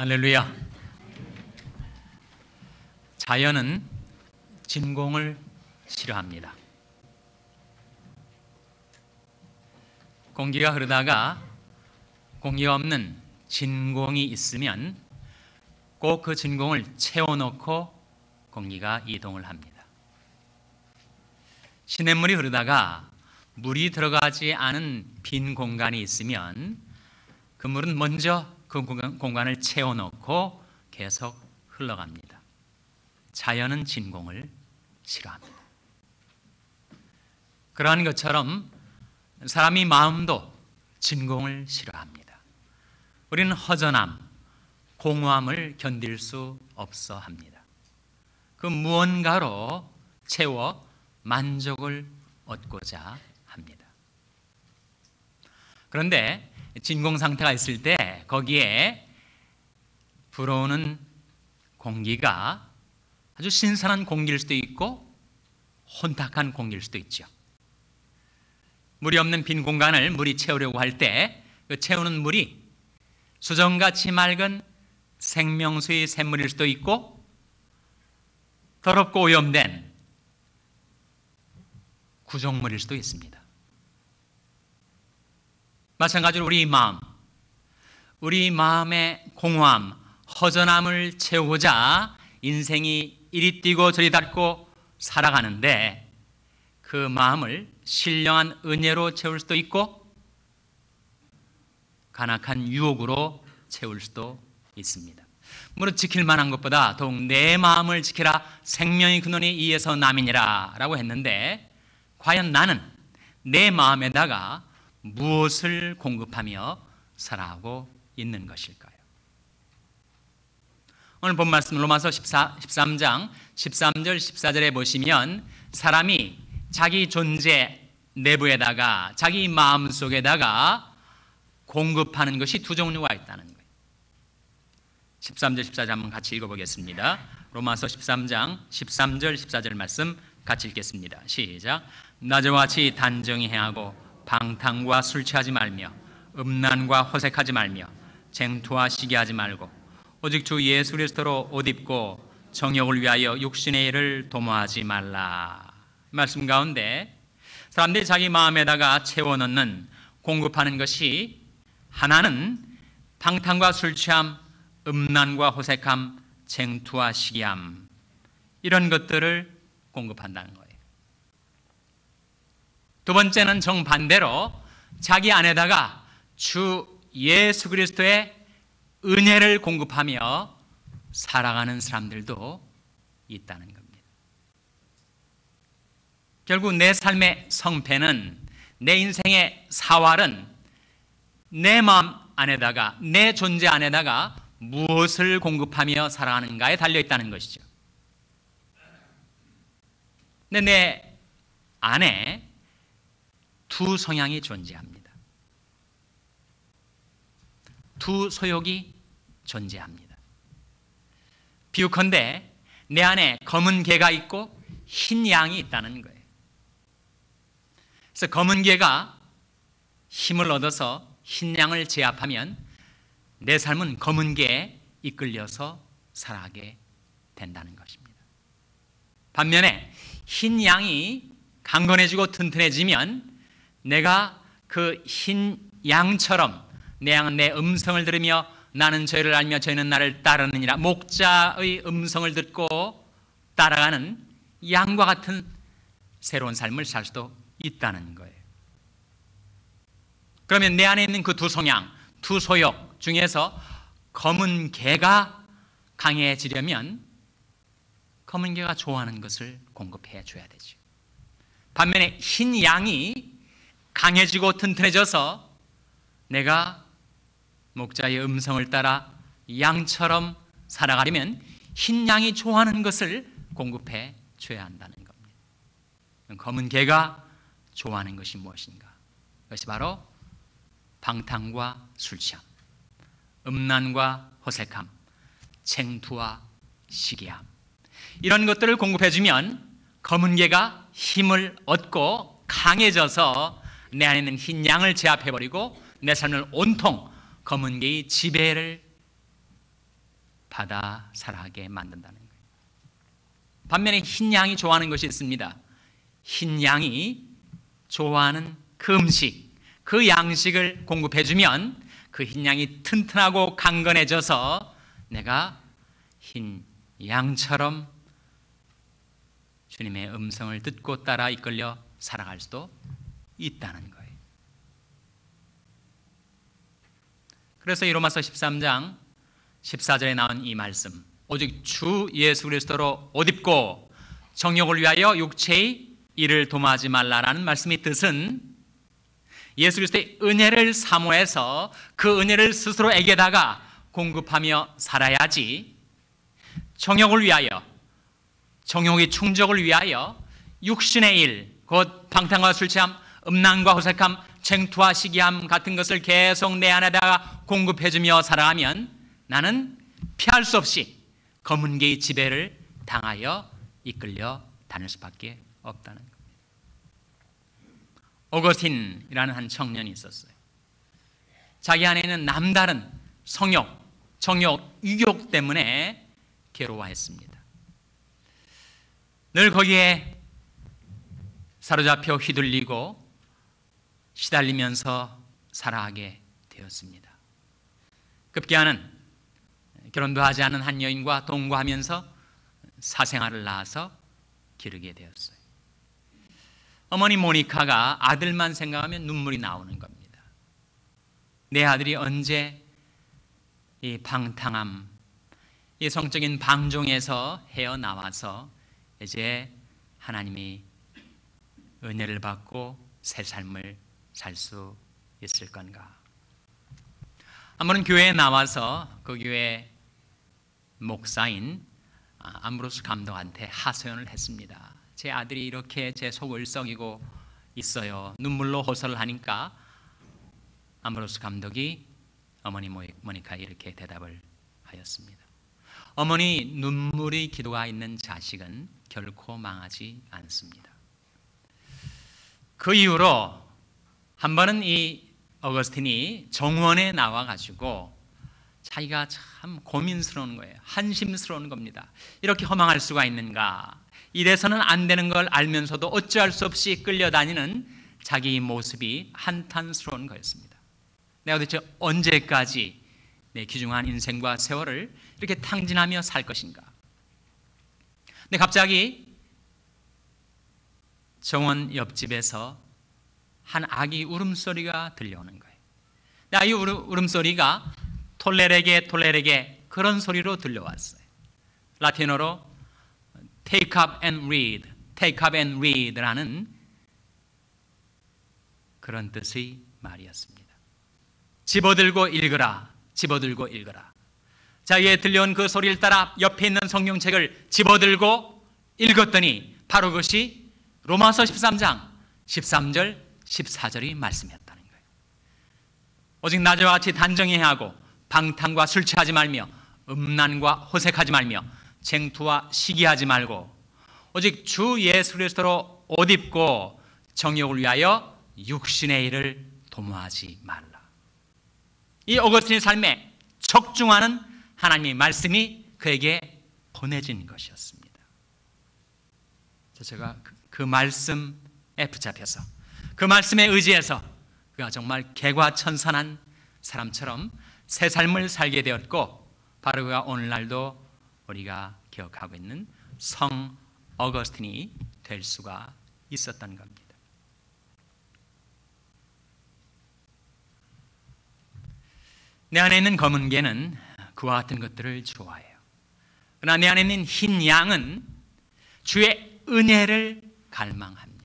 할렐루야. 자연은 진공을 싫어합니다. 공기가 흐르다가 공기가 없는 진공이 있으면 꼭 그 진공을 채워놓고 공기가 이동을 합니다. 시냇물이 흐르다가 물이 들어가지 않은 빈 공간이 있으면 그 물은 먼저 그 공간을 채워놓고 계속 흘러갑니다. 자연은 진공을 싫어합니다. 그러한 것처럼 사람의 마음도 진공을 싫어합니다. 우리는 허전함, 공허함을 견딜 수 없어 합니다. 그 무언가로 채워 만족을 얻고자 합니다. 그런데 진공 상태가 있을 때 거기에 불어오는 공기가 아주 신선한 공기일 수도 있고 혼탁한 공기일 수도 있죠. 물이 없는 빈 공간을 물이 채우려고 할 때 그 채우는 물이 수정같이 맑은 생명수의 샘물일 수도 있고 더럽고 오염된 구정물일 수도 있습니다. 마찬가지로 우리 마음의 공허함, 허전함을 채우고자 인생이 이리 뛰고 저리 닿고 살아가는데 그 마음을 신령한 은혜로 채울 수도 있고 간악한 유혹으로 채울 수도 있습니다. 무릇 지킬 만한 것보다 더욱 내 마음을 지키라, 생명의 근원이 이에서 남이니라 라고 했는데 과연 나는 내 마음에다가 무엇을 공급하며 살아가고 있는 것일까요? 오늘 본 말씀 로마서 13장 13절 14절에 보시면 사람이 자기 존재 내부에다가 자기 마음속에다가 공급하는 것이 두 종류가 있다는 거예요. 13절 14절 한번 같이 읽어보겠습니다. 로마서 13장 13절 14절 말씀 같이 읽겠습니다. 시작. 낮과 같이 단정히 행하고 방탕과 술 취하지 말며 음란과 호색하지 말며 쟁투와 시기하지 말고 오직 주 예수 그리스도로 옷 입고 정욕을 위하여 육신의 일을 도모하지 말라. 말씀 가운데 사람들이 자기 마음에다가 채워넣는 공급하는 것이 하나는 방탕과 술 취함, 음란과 호색함, 쟁투와 시기함 이런 것들을 공급한다는 거예요. 두 번째는 정반대로 자기 안에다가 주 예수 그리스도의 은혜를 공급하며 살아가는 사람들도 있다는 겁니다. 결국 내 삶의 성패는, 내 인생의 사활은 내 마음 안에다가, 내 존재 안에다가 무엇을 공급하며 살아가는가에 달려있다는 것이죠. 근데 내 안에 두 성향이 존재합니다. 두 소욕이 존재합니다. 비유컨대 내 안에 검은 개가 있고 흰 양이 있다는 거예요. 그래서 검은 개가 힘을 얻어서 흰 양을 제압하면 내 삶은 검은 개에 이끌려서 살아가게 된다는 것입니다. 반면에 흰 양이 강건해지고 튼튼해지면 내가 그 흰 양처럼 내 양은 내 음성을 들으며 나는 저희를 알며 저희는 나를 따르느니라, 목자의 음성을 듣고 따라가는 양과 같은 새로운 삶을 살 수도 있다는 거예요. 그러면 내 안에 있는 그 두 성향, 두 소욕 중에서 검은 개가 강해지려면 검은 개가 좋아하는 것을 공급해 줘야 되죠. 반면에 흰 양이 강해지고 튼튼해져서 내가 목자의 음성을 따라 양처럼 살아가려면 흰 양이 좋아하는 것을 공급해 줘야 한다는 겁니다. 검은 개가 좋아하는 것이 무엇인가? 그것이 바로 방탕과 술 취함, 음란과 호색함, 쟁투와 시기함 이런 것들을 공급해주면 검은 개가 힘을 얻고 강해져서 내 안에 있는 흰 양을 제압해버리고 내 삶을 온통 검은 개의 지배를 받아 살아가게 만든다는 거예요. 반면에 흰 양이 좋아하는 것이 있습니다. 흰 양이 좋아하는 그 음식, 그 양식을 공급해주면 그 흰 양이 튼튼하고 강건해져서 내가 흰 양처럼 주님의 음성을 듣고 따라 이끌려 살아갈 수도 있다는 거예요. 그래서 이 로마서 13장 14절에 나온 이 말씀, 오직 주 예수 그리스도로 옷 입고 정욕을 위하여 육체의 일을 도모하지 말라라는 말씀의 뜻은 예수 그리스도의 은혜를 사모해서 그 은혜를 스스로에게다가 공급하며 살아야지, 정욕을 위하여, 정욕의 충족을 위하여 육신의 일, 곧 방탕과 술 취함, 음란과 호색함, 쟁투와 시기함 같은 것을 계속 내 안에다가 공급해주며 살아가면 나는 피할 수 없이 검은개의 지배를 당하여 이끌려 다닐 수밖에 없다는 겁니다. 오거스틴이라는 한 청년이 있었어요. 자기 안에 있는 남다른 성욕, 정욕, 유욕 때문에 괴로워했습니다. 늘 거기에 사로잡혀 휘둘리고 시달리면서 살아가게 되었습니다. 급기야는 결혼도 하지 않은 한 여인과 동거하면서 사생아를 낳아서 기르게 되었어요. 어머니 모니카가 아들만 생각하면 눈물이 나오는 겁니다. 내 아들이 언제 이 방탕함, 이 성적인 방종에서 헤어나와서 이제 하나님의 은혜를 받고 새 삶을 살 수 있을 건가? 한 번은 교회에 나와서 그 교회 목사인 암브로스 감독한테 하소연을 했습니다. 제 아들이 이렇게 제 속을 썩이고 있어요. 눈물로 호소를 하니까 암브로스 감독이 어머니 모니카에 이렇게 대답을 하였습니다. 어머니, 눈물의 기도가 있는 자식은 결코 망하지 않습니다. 그 이후로 한 번은 이 어거스틴이 정원에 나와가지고 자기가 참 고민스러운 거예요. 한심스러운 겁니다. 이렇게 허망할 수가 있는가? 이래서는 안 되는 걸 알면서도 어찌할 수 없이 끌려다니는 자기 모습이 한탄스러운 거였습니다. 내가 도대체 언제까지 내 귀중한 인생과 세월을 이렇게 탕진하며 살 것인가? 근데 갑자기 정원 옆집에서 한 아기 울음소리가 들려오는 거예요. 이 울음소리가 톨레레게 그런 소리로 들려왔어요. 라틴어로 take up and read라는 그런 뜻의 말이었습니다. 집어들고 읽으라. 자, 위에 들려온 그 소리를 따라 옆에 있는 성경책을 집어들고 읽었더니 바로 그것이 로마서 13장 13절 14절의 말씀이었다는 거예요. 오직 나저와 같이 단정해야 하고 방탕과 술 취하지 말며 음란과 호색하지 말며 쟁투와 시기하지 말고 오직 주 예수 그리스도로 옷 입고 정욕을 위하여 육신의 일을 도모하지 말라. 이 오거스틴의 삶에 적중하는 하나님의 말씀이 그에게 보내진 것이었습니다. 제가 그 말씀에 붙잡혀서 그 말씀에 의지해서 그가 정말 개과천선한 사람처럼 새 삶을 살게 되었고, 바로 그가 오늘날도 우리가 기억하고 있는 성 어거스틴이 될 수가 있었던 겁니다. 내 안에 있는 검은 개는 그와 같은 것들을 좋아해요. 그러나 내 안에 있는 흰 양은 주의 은혜를 갈망합니다.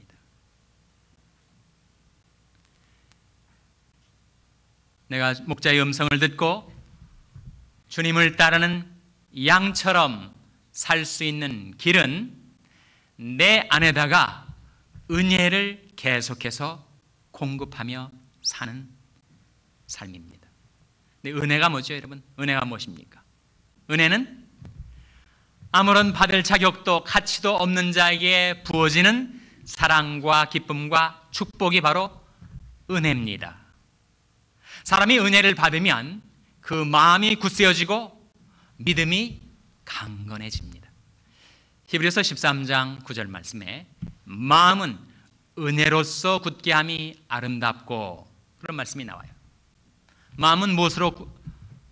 내가 목자의 음성을 듣고 주님을 따르는 양처럼 살 수 있는 길은 내 안에다가 은혜를 계속해서 공급하며 사는 삶입니다. 근데 은혜가 뭐죠, 여러분? 은혜가 무엇입니까? 은혜는 아무런 받을 자격도 가치도 없는 자에게 부어지는 사랑과 기쁨과 축복이 바로 은혜입니다. 사람이 은혜를 받으면 그 마음이 굳세어지고 믿음이 강건해집니다. 히브리서 13장 9절 말씀에 마음은 은혜로서 굳게 함이 아름답고, 그런 말씀이 나와요. 마음은 무엇으로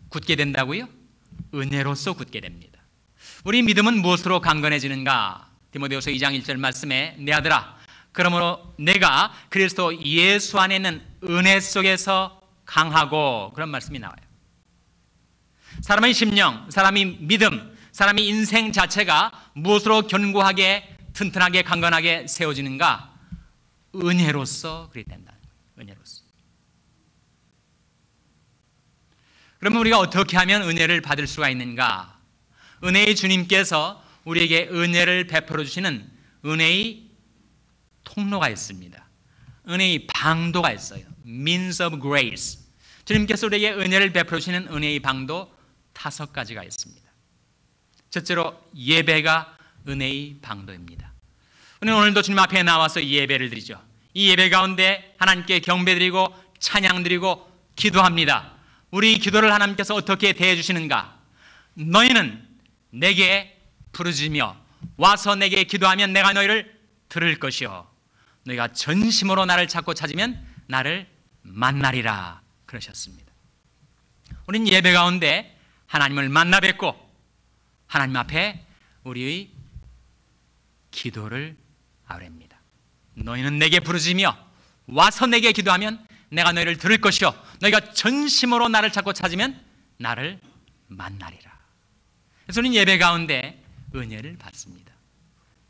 굳게 된다고요? 은혜로서 굳게 됩니다. 우리 믿음은 무엇으로 강건해지는가? 디모데후서 2장 1절 말씀에 내 아들아, 그러므로 내가 그리스도 예수 안에 있는 은혜 속에서 강하고, 그런 말씀이 나와요. 사람의 심령, 사람의 믿음, 사람의 인생 자체가 무엇으로 견고하게, 튼튼하게, 강건하게 세워지는가? 은혜로서 그리 된다는 거예요. 은혜로서. 그러면 우리가 어떻게 하면 은혜를 받을 수가 있는가? 은혜의 주님께서 우리에게 은혜를 베풀어 주시는 은혜의 통로가 있습니다. 은혜의 방도가 있어요. Means of grace. 주님께서 우리에게 은혜를 베풀어 주시는 은혜의 방도 5가지가 있습니다. 첫째로 예배가 은혜의 방도입니다. 우리는 오늘도 주님 앞에 나와서 예배를 드리죠. 이 예배 가운데 하나님께 경배드리고 찬양드리고 기도합니다. 우리 기도를 하나님께서 어떻게 대해 주시는가? 너희는 내게 부르짖으며 와서 내게 기도하면 내가 너희를 들을 것이요 너희가 전심으로 나를 찾고 찾으면 나를 만나리라, 그러셨습니다. 우리는 예배 가운데 하나님을 만나 뵙고 하나님 앞에 우리의 기도를 아뢰입니다. 너희는 내게 부르짖으며 와서 내게 기도하면 내가 너희를 들을 것이요 너희가 전심으로 나를 찾고 찾으면 나를 만나리라. 그래서 우리는 예배 가운데 은혜를 받습니다.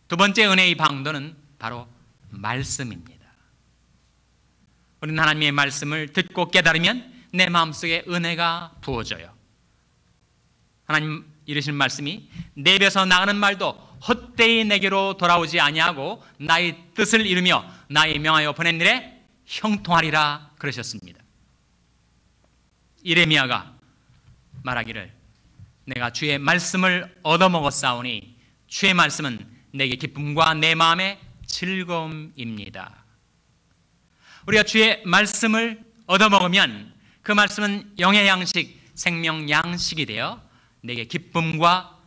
두 번째 은혜의 방도는 바로 말씀입니다. 우리는 하나님의 말씀을 듣고 깨달으면 내 마음속에 은혜가 부어져요. 하나님 이르신 말씀이 내 입에서 나가는 말도 헛되이 내게로 돌아오지 아니하고 나의 뜻을 이루며 나의 명하여 보낸 일에 형통하리라, 그러셨습니다. 예레미야가 말하기를 내가 주의 말씀을 얻어먹었사오니 주의 말씀은 내게 기쁨과 내 마음의 즐거움입니다. 우리가 주의 말씀을 얻어먹으면 그 말씀은 영의 양식, 생명 양식이 되어 내게 기쁨과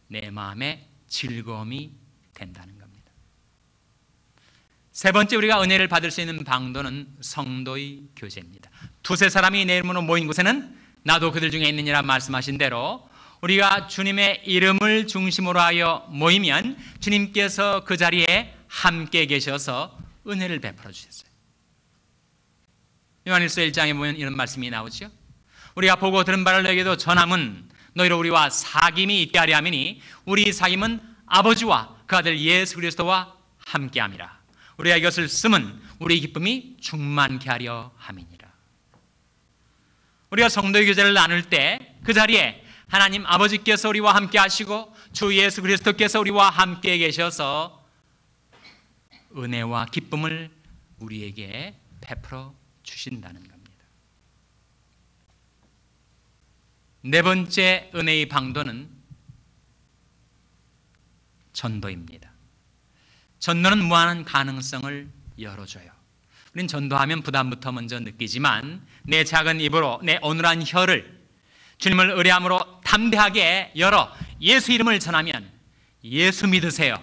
내 마음의 즐거움이 된다는 겁니다. 세 번째 우리가 은혜를 받을 수 있는 방도는 성도의 교제입니다. 두세 사람이 내 이름으로 모인 곳에는 나도 그들 중에 있느니라 말씀하신 대로 우리가 주님의 이름을 중심으로 하여 모이면 주님께서 그 자리에 함께 계셔서 은혜를 베풀어 주셨어요. 요한일서 1장에 보면 이런 말씀이 나오죠. 우리가 보고 들은 바를 너에게도 전함은 너희로 우리와 사귐이 있게 하려 함이니 우리 사귐은 아버지와 그 아들 예수 그리스도와 함께함이라. 우리가 이것을 쓰면 우리 기쁨이 충만케 하려 함이니라. 우리가 성도의 교제를 나눌 때 그 자리에 하나님 아버지께서 우리와 함께 하시고 주 예수 그리스도께서 우리와 함께 계셔서 은혜와 기쁨을 우리에게 베풀어 주신다는 겁니다. 네 번째 은혜의 방도는 전도입니다. 전도는 무한한 가능성을 열어줘요. 우린 전도하면 부담부터 먼저 느끼지만 내 작은 입으로 내 어눌한 혀를 주님을 의뢰함으로 담대하게 열어 예수 이름을 전하면 예수 믿으세요.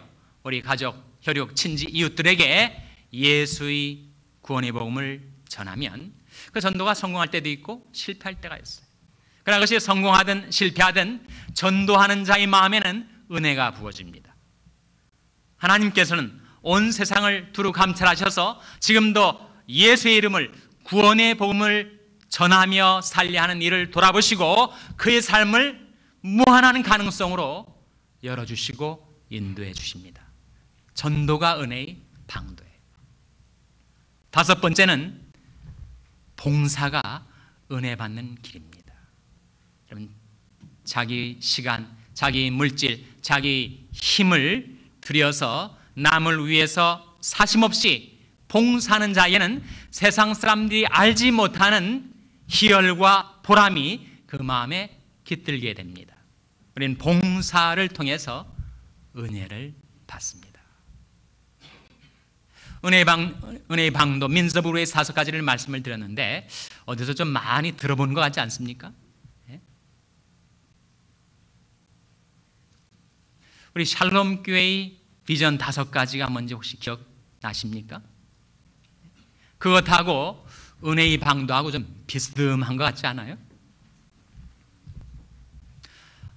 우리 가족, 혈육, 친지, 이웃들에게 예수의 구원의 복음을 전하면 그 전도가 성공할 때도 있고 실패할 때가 있어요. 그러나 그것이 성공하든 실패하든 전도하는 자의 마음에는 은혜가 부어집니다. 하나님께서는 온 세상을 두루 감찰하셔서 지금도 예수의 이름을 구원의 복음을 전하며 살려하는 일을 돌아보시고 그의 삶을 무한한 가능성으로 열어주시고 인도해 주십니다. 전도가 은혜의 방도예요. 다섯 번째는 봉사가 은혜 받는 길입니다. 여러분, 자기 시간, 자기 물질, 자기 힘을 들여서 남을 위해서 사심없이 봉사하는 자에게는 세상 사람들이 알지 못하는 희열과 보람이 그 마음에 깃들게 됩니다. 우리는 봉사를 통해서 은혜를 받습니다. 은혜의 방도, 민서부로의 5가지를 말씀을 드렸는데 어디서 좀 많이 들어본 것 같지 않습니까? 예? 우리 샬롬 교회의 비전 5가지가 뭔지 혹시 기억나십니까? 그것하고 은혜의 방도하고 좀 비스듬한 것 같지 않아요?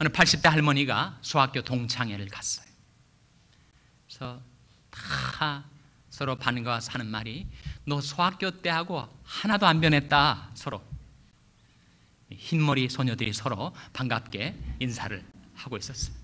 어느 80대 할머니가 소학교 동창회를 갔어요. 그래서 다 서로 반가 와서 하는 말이, 너 소학교 때하고 하나도 안 변했다. 서로 흰머리 소녀들이 서로 반갑게 인사를 하고 있었어요.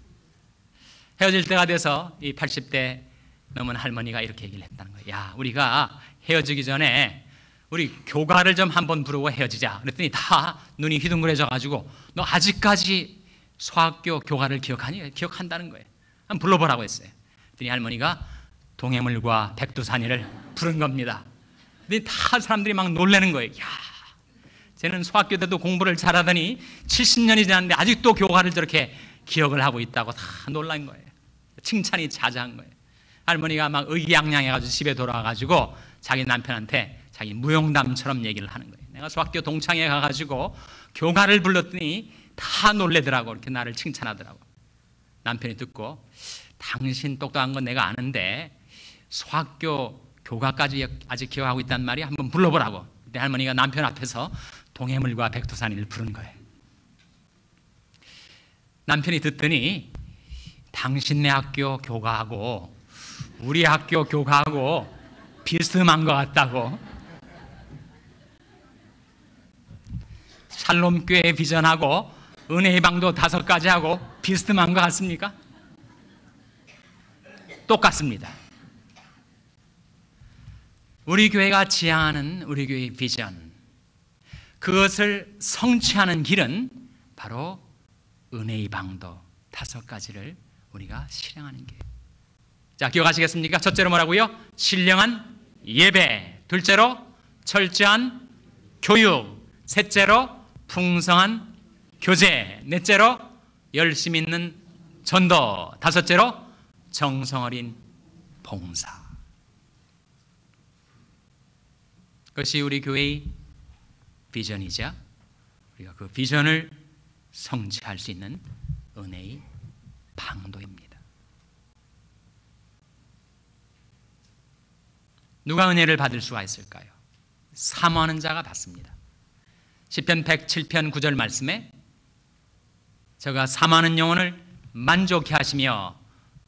헤어질 때가 돼서 이 80대 넘은 할머니가 이렇게 얘기를 했다는 거예요. 야, 우리가 헤어지기 전에 우리 교가를 좀 한번 부르고 헤어지자. 그랬더니 다 눈이 휘둥그레져 가지고, 너 아직까지 소학교 교가를 기억하니? 기억한다는 거예요. 한번 불러보라고 했어요. 그랬더니 할머니가 동해물과 백두산이를 부른 겁니다. 근데 다 사람들이 막 놀라는 거예요. 야, 쟤는 소학교 때도 공부를 잘하더니 70년이 지났는데 아직도 교가를 저렇게 기억을 하고 있다고 다 놀란 거예요. 칭찬이 자자한 거예요. 할머니가 막 의기양양해가지고 집에 돌아와가지고 자기 남편한테 자기 무용담처럼 얘기를 하는 거예요. 내가 소학교 동창회 가가지고 교가를 불렀더니 다 놀래더라고. 이렇게 나를 칭찬하더라고. 남편이 듣고, 당신 똑똑한 건 내가 아는데 소학교 교가까지 아직 기억하고 있단 말이야. 한번 불러보라고. 그때 할머니가 남편 앞에서 동해물과 백두산을 부른 거예요. 남편이 듣더니, 당신네 학교 교가하고 우리 학교 교가하고 비스듬한 것 같다고. 샬롬 교회 비전하고 은혜의 방도 5가지하고 비스듬한 것 같습니까? 똑같습니다. 우리 교회가 지향하는 우리 교회의 비전, 그것을 성취하는 길은 바로 은혜의 방도 5가지를 우리가 실행하는 게. 자, 기억하시겠습니까? 첫째로 뭐라고요? 신령한 예배. 둘째로 철저한 교육. 셋째로 풍성한 교제. 넷째로 열심 있는 전도. 5째로 정성어린 봉사. 그것이 우리 교회의 비전이자 우리가 그 비전을 성취할 수 있는 은혜의 방도입니다. 누가 은혜를 받을 수가 있을까요? 사모하는 자가 받습니다. 시편 107편 9절 말씀에 저가 사모하는 영혼을 만족해 하시며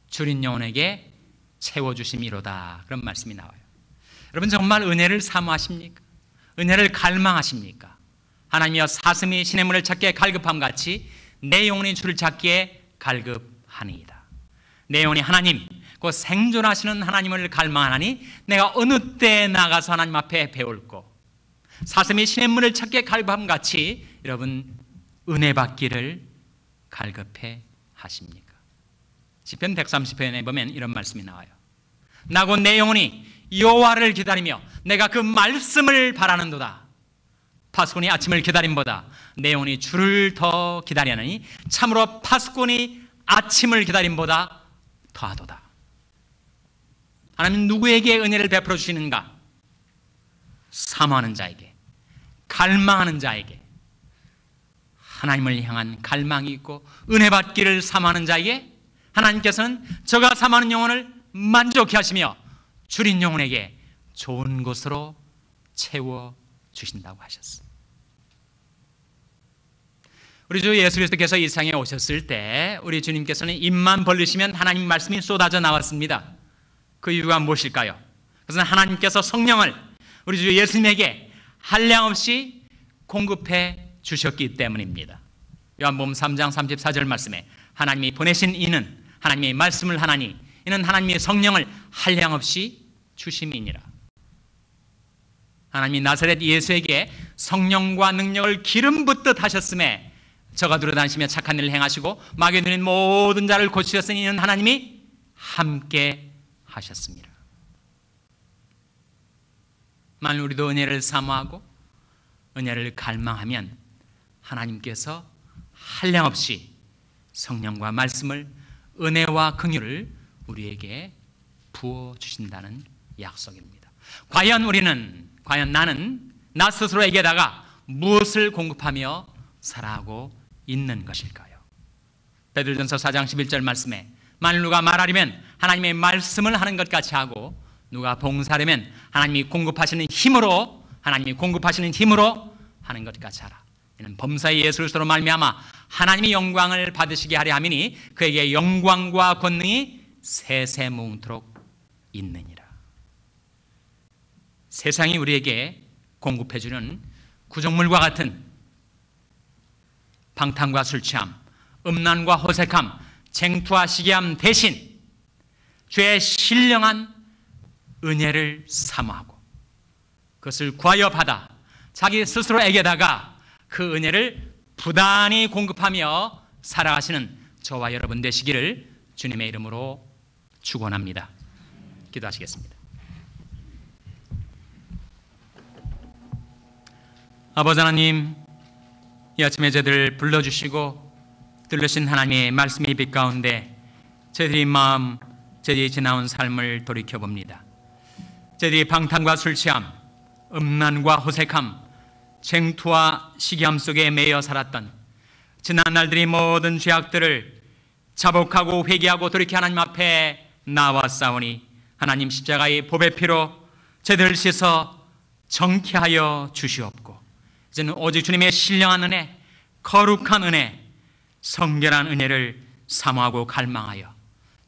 줄인 영혼에게 채워주심이로다, 그런 말씀이 나와요. 여러분, 정말 은혜를 사모하십니까? 은혜를 갈망하십니까? 하나님이여 사슴이 시냇물을 찾기에 갈급함 같이 내 영혼이 주를 찾기에 갈급하니이다. 내 영혼이 하나님, 그 생존하시는 하나님을 갈망하니 내가 어느 때에 나가서 하나님 앞에 배울고, 사슴이 시냇물을 찾기에 갈급함 같이 여러분 은혜 받기를 갈급해 하십니까? 시편 130편에 보면 이런 말씀이 나와요. 나고 내 영혼이 여호와를 기다리며 내가 그 말씀을 바라는도다. 파수꾼이 아침을 기다림보다 내 영혼이 주를 더 기다리느니 참으로 파수꾼이 아침을 기다림보다 더하도다. 하나님 누구에게 은혜를 베풀어 주시는가? 사모하는 자에게, 갈망하는 자에게. 하나님을 향한 갈망이 있고 은혜 받기를 사모하는 자에게 하나님께서는 저가 사모하는 영혼을 만족해 하시며 줄인 영혼에게 좋은 것으로 채워주신다고 하셨습니다. 우리 주 예수 그리스도께서 이 세상에 오셨을 때 우리 주님께서는 입만 벌리시면 하나님 말씀이 쏟아져 나왔습니다. 그 이유가 무엇일까요? 그것은 하나님께서 성령을 우리 주 예수님에게 한량없이 공급해 주셨기 때문입니다. 요한복음 3장 34절 말씀에 하나님이 보내신 이는 하나님의 말씀을 하나니 이는 하나님의 성령을 한량없이 주심이니라. 하나님이 나사렛 예수에게 성령과 능력을 기름 붓듯 하셨음에 저가 두루다니시며 착한 일을 행하시고 마귀에 눌린 모든 자를 고치셨으니 이는 하나님이 함께 하셨습니다. 만일 우리도 은혜를 사모하고 은혜를 갈망하면 하나님께서 한량없이 성령과 말씀을, 은혜와 긍휼을 우리에게 부어주신다는 약속입니다. 과연 나는 나 스스로에게다가 무엇을 공급하며 살아가고 있는 것일까요? 베드로전서 4장 11절 말씀에 만일 누가 말하려면 하나님의 말씀을 하는 것 같이 하고, 누가 봉사하려면 하나님이 공급하시는 힘으로 하는 것 같이 하라. 이는 범사의 예술서로 말미암아 하나님이 영광을 받으시게 하려 함이니 그에게 영광과 권능이 세세무궁토록 있느니라. 세상이 우리에게 공급해주는 구정물과 같은 방탕과 술취함, 음란과 호색함, 쟁투와 시기함 대신 주의 신령한 은혜를 사모하고 그것을 구하여 받아 자기 스스로에게다가 그 은혜를 부단히 공급하며 살아가시는 저와 여러분 되시기를 주님의 이름으로 축원합니다. 기도하시겠습니다. 아버지 하나님, 이 아침에 저희들을 불러주시고 들으신 하나님의 말씀의 빛 가운데 저희들이 저희들이 지나온 삶을 돌이켜봅니다. 저희들이 방탕과 술취함, 음란과 호색함, 쟁투와 시기함 속에 매여 살았던 지난 날들이 모든 죄악들을 자복하고 회개하고 돌이켜 하나님 앞에 나왔사오니 하나님 십자가의 보배 피로 저희들을 씻어 정케하여 주시옵고 이제는 오직 주님의 신령한 은혜, 거룩한 은혜, 성결한 은혜를 사모하고 갈망하여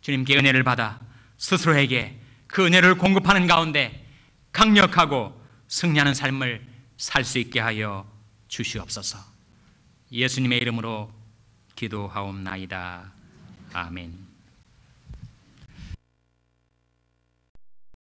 주님께 은혜를 받아 스스로에게 그 은혜를 공급하는 가운데 강력하고 승리하는 삶을 살 수 있게 하여 주시옵소서. 예수님의 이름으로 기도하옵나이다. 아멘.